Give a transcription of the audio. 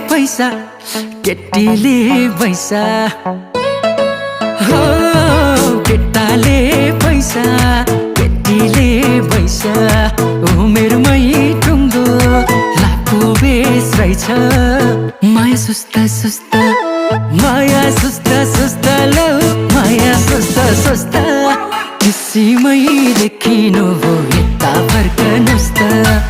पैसा केटीले पैसा हो केटाले पैसा केटीले पैसा उमेरमै टुङ्गो लाखो बेस रहेछ माया सुस्ता सुस्ता माया सुस्ता सुस्ता लौ माया सुस्ता सुस्ता त्यसैमै देखिनु भो यता फर्कनुस् त